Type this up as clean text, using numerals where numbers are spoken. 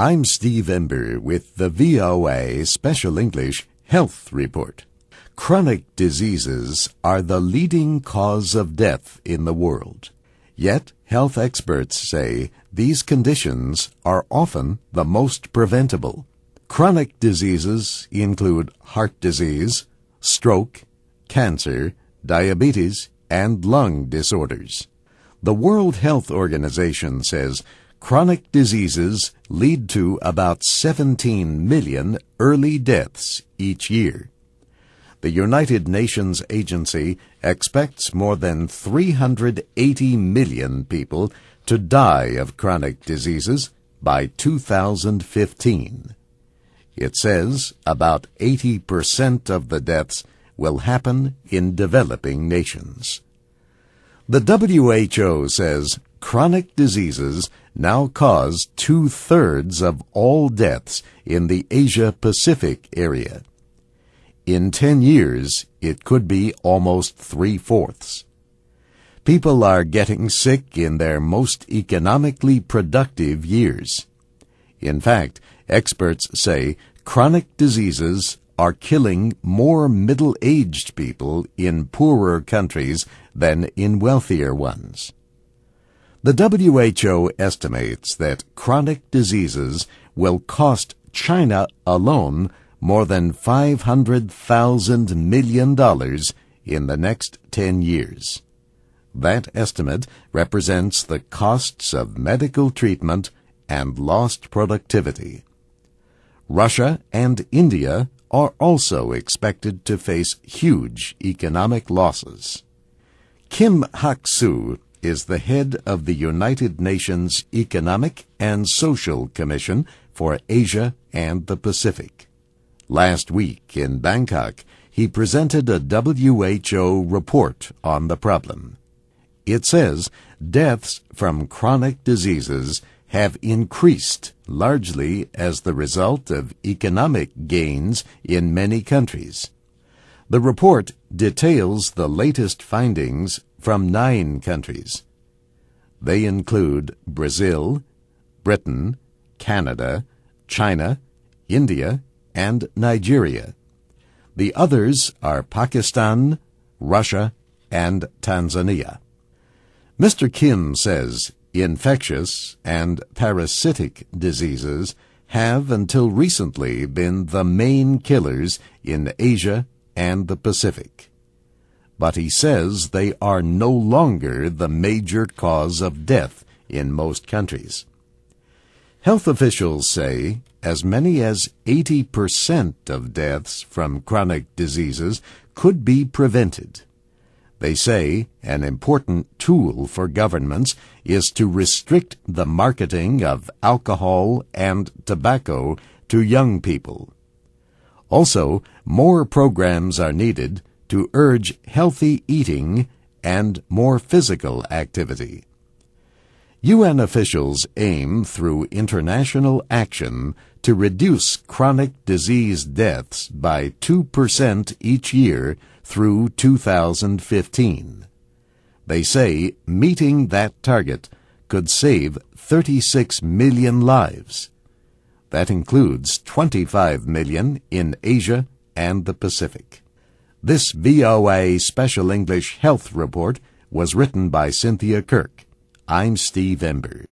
I'm Steve Ember with the VOA Special English Health Report. Chronic diseases are the leading cause of death in the world. Yet, health experts say these conditions are often the most preventable. Chronic diseases include heart disease, stroke, cancer, diabetes, and lung disorders. The World Health Organization says chronic diseases lead to about 17 million early deaths each year. The United Nations Agency expects more than 380 million people to die of chronic diseases by 2015. It says about 80% of the deaths will happen in developing nations. The WHO says chronic diseases now cause 2/3 of all deaths in the Asia-Pacific area. In 10 years, it could be almost 3/4. People are getting sick in their most economically productive years. In fact, experts say chronic diseases are killing more middle-aged people in poorer countries than in wealthier ones. The WHO estimates that chronic diseases will cost China alone more than $500,000 million in the next 10 years. That estimate represents the costs of medical treatment and lost productivity. Russia and India are also expected to face huge economic losses. Kim Hak-soo is the head of the United Nations Economic and Social Commission for Asia and the Pacific. Last week in Bangkok, he presented a WHO report on the problem. It says deaths from chronic diseases have increased largely as the result of economic gains in many countries. The report details the latest findings from 9 countries. They include Brazil, Britain, Canada, China, India, and Nigeria. The others are Pakistan, Russia, and Tanzania. Mr. Kim says infectious and parasitic diseases have until recently been the main killers in Asia and the Pacific. But he says they are no longer the major cause of death in most countries. Health officials say as many as 80% of deaths from chronic diseases could be prevented. They say an important tool for governments is to restrict the marketing of alcohol and tobacco to young people. Also, more programs are needed to urge healthy eating and more physical activity. UN officials aim through international action to reduce chronic disease deaths by 2% each year through 2015. They say meeting that target could save 36 million lives. That includes 25 million in Asia and the Pacific. This VOA Special English Health Report was written by Cynthia Kirk. I'm Steve Ember.